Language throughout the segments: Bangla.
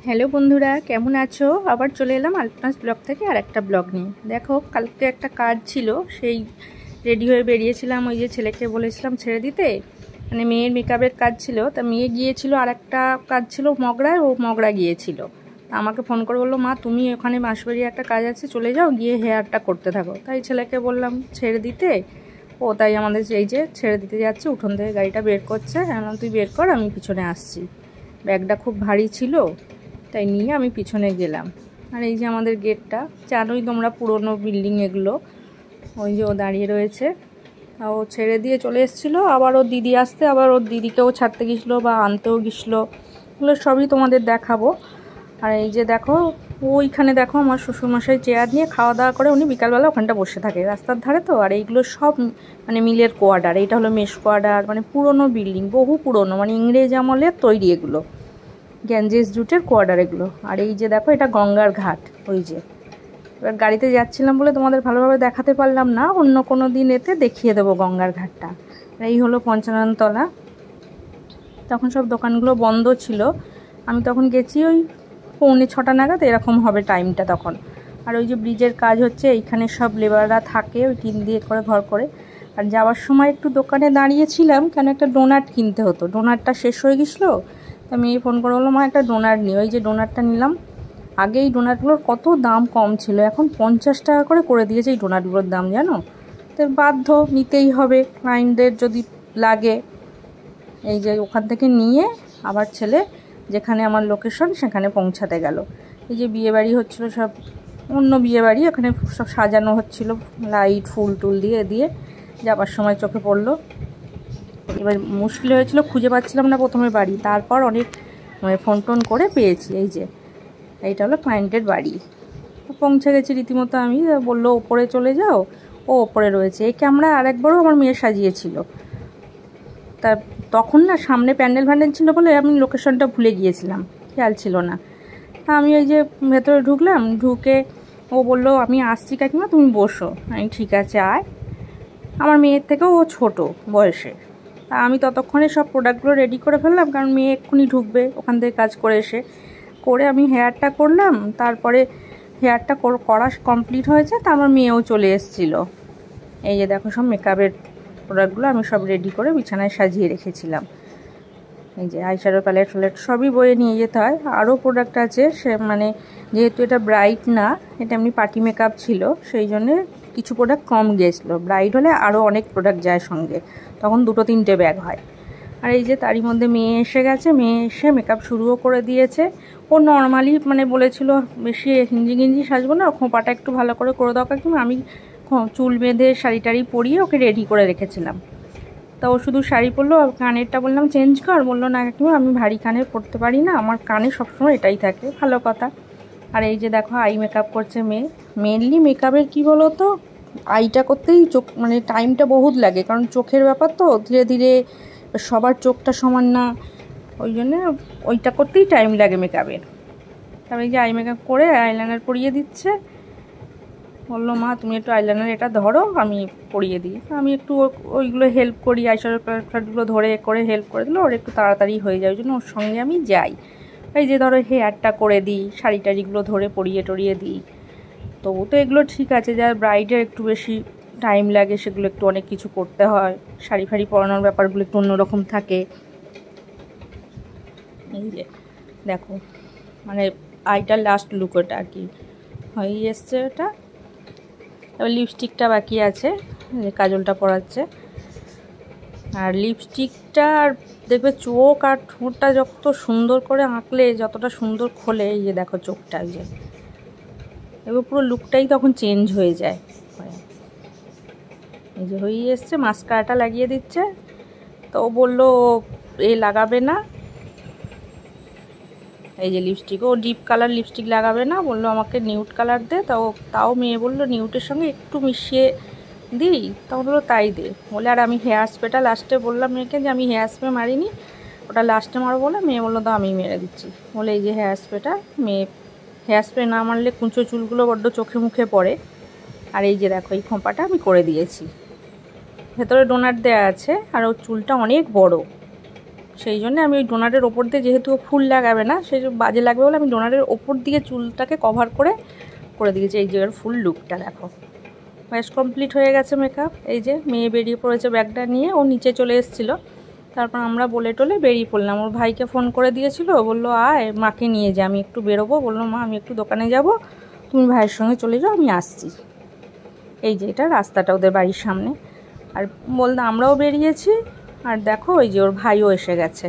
হ্যালো বন্ধুরা, কেমন আছো? আবার চলে এলাম আলপনাস ব্লগ থেকে আর একটা ব্লগ নিয়ে। দেখো, কালকে একটা কাজ ছিল, সেই রেডি হয়ে বেরিয়েছিলাম। ওই যে ছেলেকে বলেছিলাম ছেড়ে দিতে, মানে মেয়ের মেকআপের কাজ ছিল, তা মেয়ে গিয়েছিল। আর একটা কাজ ছিল মগরায়, ও মগরা গিয়েছিল। আমাকে ফোন করে বললো, মা তুমি ওখানে বাঁশবাড়িয়ে একটা কাজ আছে, চলে যাও, গিয়ে হেয়ারটা করতে থাকো। তাই ছেলেকে বললাম ছেড়ে দিতে। ও তাই আমাদের এই যে ছেড়ে দিতে যাচ্ছে, উঠোন থেকে গাড়িটা বের করছে। হ্যাঁ, তুই বের কর, আমি পিছনে আসছি। ব্যাগটা খুব ভারী ছিল, তাই নিয়ে আমি পিছনে গেলাম। আর এই যে আমাদের গেটটা, জানোই তোমরা, পুরনো বিল্ডিং এগুলো। ওই যে ও দাঁড়িয়ে রয়েছে, ও ছেড়ে দিয়ে চলে এসেছিলো। আবার ওর দিদি আসতে, আবার ওর দিদিকেও ছাড়তে গেছিলো বা আনতেও গেছিলো, এগুলো সবই তোমাদের দেখাবো। আর এই যে দেখো, ওইখানে দেখো আমার শ্বশুরমশাই চেয়ার নিয়ে খাওয়া দাওয়া করে, উনি বিকালবেলা ওখানটা বসে থাকে রাস্তার ধারে তো। আর এইগুলো সব মানে মিলের কোয়ার্টার, এইটা হলো মেশ কোয়ার্টার, মানে পুরনো বিল্ডিং, বহু পুরনো, মানে ইংরেজ আমলের তৈরি এগুলো, গ্যাঞ্জেস জুটের কোয়ার্টার এগুলো। আর এই যে দেখো, এটা গঙ্গার ঘাট। ওই যে এবার গাড়িতে যাচ্ছিলাম বলে তোমাদের ভালোভাবে দেখাতে পারলাম না, অন্য কোনো দিন এতে দেখিয়ে দেবো গঙ্গার ঘাটটা। আর এই হলো পঞ্চাননতলা। তখন সব দোকানগুলো বন্ধ ছিল, আমি তখন গেছি ওই 6:45 নাগাদ, এরকম হবে টাইমটা তখন। আর ওই যে ব্রিজের কাজ হচ্ছে, এইখানে সব লেবাররা থাকে, ওই টিন দিয়ে করে ঘর করে। আর যাওয়ার সময় একটু দোকানে দাঁড়িয়েছিলাম, কেন একটা ডোনাট কিনতে হতো, ডোনাটটা শেষ হয়ে গেছিলো। তা মেয়ে ফোন করে বললো, মা একটা ডোনাট নিই। ওই যে ডোনাটটা নিলাম। আগে এই ডোনাটগুলোর কত দাম কম ছিল, এখন 50 টাকা করে দিয়েছে এই ডোনাটগুলোর দাম, জানো। তো বাধ্য নিতেই হবে, ক্লায়েন্টদের যদি লাগে। এই যে ওখান থেকে নিয়ে আবার ছেলে যেখানে আমার লোকেশন সেখানে পৌঁছাতে গেল। এই যে বিয়েবাড়ি হচ্ছিলো, সব অন্য বিয়েবাড়ি, ওখানে সব সাজানো হচ্ছিলো লাইট ফুল টুল দিয়ে দিয়ে। যাবার সময় চোখে পড়লো। এবার মুশকিল হয়েছিল, খুঁজে পাচ্ছিলাম না প্রথমে বাড়ি, তারপর অনেক মানে ফোন টোন করে পেয়েছি। এই যে এইটা হলো ক্লায়েন্টের বাড়ি। পৌঁছে গেছি রীতিমতো। আমি বললো ওপরে চলে যাও, ও ওপরে রয়েছে। এই ক্যামেরা আরেকবারও আমার মেয়ে সাজিয়েছিল। তা তখন না সামনে প্যান্ডেল ফ্যান্ডেল ছিল বলে আমি লোকেশনটা ভুলে গিয়েছিলাম, খেয়াল ছিল না। তা আমি ওই যে ভেতরে ঢুকলাম, ঢুকে ও বললো, আমি আসছি কাকিমা, তুমি বসো। আমি ঠিক আছে আয়। আমার মেয়ের থেকেও ও ছোটো বয়সে। তা আমি ততক্ষণে সব প্রোডাক্টগুলো রেডি করে ফেললাম, কারণ মেয়ে এক্ষুনি ঢুকবে ওখান থেকে কাজ করে এসে। করে আমি হেয়ারটা করলাম, তারপরে হেয়ারটা করা কমপ্লিট হয়েছে, তারপর মেয়েও চলে এসেছিলো। এই যে দেখো, সব মেকআপের প্রোডাক্টগুলো আমি সব রেডি করে বিছানায় সাজিয়ে রেখেছিলাম। এই যে আইশ্যাডো প্যালেট ফ্যালেট সবই বয়ে নিয়ে যেতে হয়। আরও প্রোডাক্ট আছে, সে মানে যেহেতু এটা ব্রাইট না, এটা এমনি পার্টি মেকআপ ছিল, সেই জন্যে কিছু প্রোডাক্ট কম গিয়েছিলো। ব্রাইট হলে আরও অনেক প্রোডাক্ট যায় সঙ্গে, তখন 2-3টে ব্যাগ হয়। আর এই যে তারই মধ্যে মেয়ে এসে গেছে, মেয়ে এসে মেকআপ শুরুও করে দিয়েছে। ও নর্মালি মানে বলেছিল বেশি হিঞ্জি গিঞ্জি সাজবো না, খোঁপাটা একটু ভালো করে দাও কাকিমা। আমি চুল বেঁধে শাড়ি টাড়ি পরিয়ে ওকে রেডি করে রেখেছিলাম। তা ও শুধু শাড়ি পরলো, কানেরটা বললাম চেঞ্জ কর, বললো না কাকিমা আমি ভারী কানের পরতে পারি না, আমার কানে সবসময় এটাই থাকে। ভালো কথা। আর এই যে দেখো, আই মেকআপ করছে মেয়ে। মেনলি মেকআপের কী বলো তো, আইটা করতেই চোখ মানে টাইমটা বহুত লাগে, কারণ চোখের ব্যাপার তো, ধীরে ধীরে সবার চোখটা সমান না, ওই জন্য ওইটা করতেই টাইম লাগে মেকআপের। তারপরে এই যে আই মেকআপ করে আইলাইনার পরিয়ে দিচ্ছে। বললো, মা তুমি একটু আইলাইনার এটা ধরো, আমি পরিয়ে দিই। আমি একটু ওইগুলো হেল্প করি, আইশ্যাডো প্যালেটগুলো ধরে করে হেল্প করে দিলে ওর একটু তাড়াতাড়ি হয়ে যায়, ওই জন্য ওর সঙ্গে আমি যাই। এই যে ধরো হেয়ারটা করে দিই, শাড়ি টাড়িগুলো ধরে পরিয়ে টরিয়ে দিই। তবু তো এগুলো ঠিক আছে, যার ব্রাইডের একটু বেশি টাইম লাগে, সেগুলো একটু অনেক কিছু করতে হয়, শাড়ি ফাড়ি পরানোর ব্যাপারগুলো একটু অন্যরকম থাকে। এই যে দেখো, মানে আইটার লাস্ট লুক ওটা আর কি হয়ে এসছে ওটা। এবার লিপস্টিকটা বাকি আছে, যে কাজলটা পরাচ্ছে। আর লিপস্টিকটা আর দেখবে চোখ আর ঠোঁটটা যত সুন্দর করে আঁকলে, যতটা সুন্দর খোলে, এই যে দেখো চোখটা, এই যে এবার পুরো লুকটাই তখন চেঞ্জ হয়ে যায়। এই যে হয়ে এসছে, মাস্কারাটা লাগিয়ে দিচ্ছে। তো ও বললো এ লাগাবে না, এই যে লিপস্টিক, ও ডিপ কালার লিপস্টিক লাগাবে না, বললো আমাকে নিউড কালার দে। তাও মেয়ে বললো নিউডের সঙ্গে একটু মিশিয়ে দিই, তখন বললো তাই দে বলে। আর আমি হেয়ার স্প্রেটা লাস্টে বললাম মেয়েকে যে আমি হেয়ার স্প্রে মারিনি, ওটা লাস্টে মারো বলে। মেয়ে বললো তো আমি মেরে দিচ্ছি বলে। এই যে হেয়ার স্প্রেটা, মেয়ে হেয়ার স্প্রে না মারলে কুঁচো চুলগুলো বড্ড চোখে মুখে পড়ে। আর এই যে দেখো, এই খোঁপাটা আমি করে দিয়েছি, ভেতরে ডোনাট দেওয়া আছে। আর ওর চুলটা অনেক বড়, সেই জন্য আমি ওই ডোনারের ওপর দিয়ে, যেহেতু ফুল লাগাবে না সেই বাজে লাগবে বলে আমি ডোনারের ওপর দিয়ে চুলটাকে কভার করে দিয়েছি। এই জায়গার ফুল লুকটা দেখো। ব্যাস কমপ্লিট হয়ে গেছে মেকআপ। এই যে মেয়ে বেরিয়ে পড়েছে ব্যাগটা নিয়ে, ও নিচে চলে এসেছিলো। তারপর আমরা বলে টলে বেরিয়ে পড়লাম। ওর ভাইকে ফোন করে দিয়েছিল, বললো আয় মাকে নিয়ে যা, আমি একটু বেরোবো। বললো মা আমি একটু দোকানে যাব, তুমি ভাইয়ের সঙ্গে চলে যাও, আমি আসছি। এই যে এটা রাস্তাটা ওদের বাড়ির সামনে। আর বলতো আমরাও বেরিয়েছি। আর দেখো ওই যে ওর ভাইও এসে গেছে।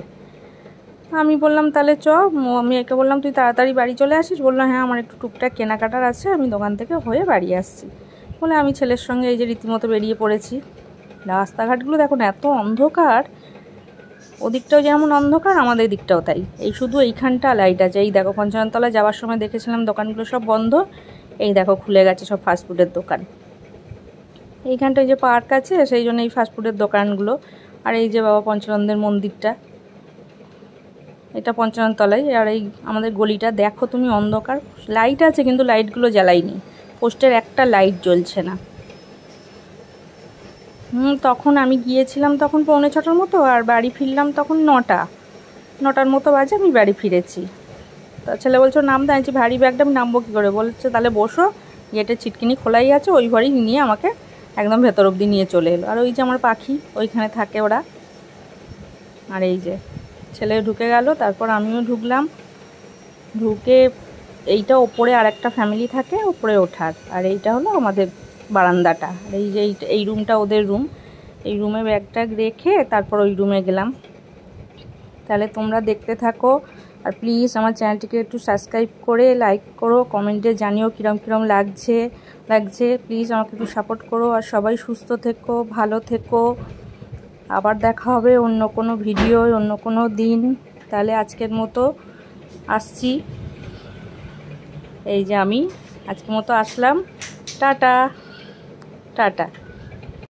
আমি বললাম তাহলে চ, আমি একে বললাম তুই তাড়াতাড়ি বাড়ি চলে আসিস। বললো হ্যাঁ আমার একটু টুকটাক কেনাকাটার আছে, আমি দোকান থেকে হয়ে বাড়ি আসছি। বলে আমি ছেলের সঙ্গে এই যে রীতিমতো বেরিয়ে পড়েছি। রাস্তাঘাটগুলো দেখুন এত অন্ধকার, ওদিকটাও যেমন অন্ধকার আমাদের দিকটাও তাই। এই শুধু এইখানটা লাইট আছে। এই দেখো পঞ্চাননতলা যাওয়ার সময় দেখেছিলাম দোকানগুলো সব বন্ধ, এই দেখো খুলে গেছে সব ফাস্টফুডের দোকান। এইখানটায় যে পার্ক আছে সেই জন্য এই ফাস্টফুডের দোকানগুলো। আর এই যে বাবা পঞ্চানন্দের মন্দিরটা, এটা পঞ্চাননতলায়। আর এই আমাদের গলিটা দেখো তুমি অন্ধকার, লাইট আছে কিন্তু লাইটগুলো জ্বালাইনি, পোস্টের একটা লাইট জ্বলছে না। তখন আমি গিয়েছিলাম তখন 6:45 মতো, আর বাড়ি ফিরলাম তখন 9টার মতো বাজে আমি বাড়ি ফিরেছি। তা ছেলে বলছো নামতে, আনছি ভারী ব্যাগটা আমি নামবো কী করে, বলছে তাহলে বসো, গেটের ছিটকিনি খোলাই আছে, ওই ঘরেই নিয়ে আমাকে একদম ভেতর অবধি নিয়ে চলে এলো। আর ওই যে আমার পাখি ওইখানে থাকে ওরা। আর এই যে ছেলে ঢুকে গেল, তারপর আমিও ঢুকলাম। ঢুকে এইটা ওপরে আর একটা ফ্যামিলি থাকে, ওপরে ওঠার। আর এইটা হলো আমাদের বারান্দাটা। আর এই যে এই রুমটা ওদের রুম। এই রুমে ব্যাগটা রেখে তারপর ওই রুমে গেলাম। তাহলে তোমরা দেখতে থাকো। আর প্লিজ আমার চ্যানেলটিকে একটু সাবস্ক্রাইব করে লাইক করো, কমেন্টে জানিও কিরম লাগছে। প্লিজ আমাকে একটু সাপোর্ট করো। আর সবাই সুস্থ থেকো, ভালো থেকো। আবার দেখা হবে অন্য কোনো ভিডিও, অন্য কোনো দিন। তাহলে আজকের মতো আসছি। এই যে আমি আজকের মতো আসলাম। টাটা।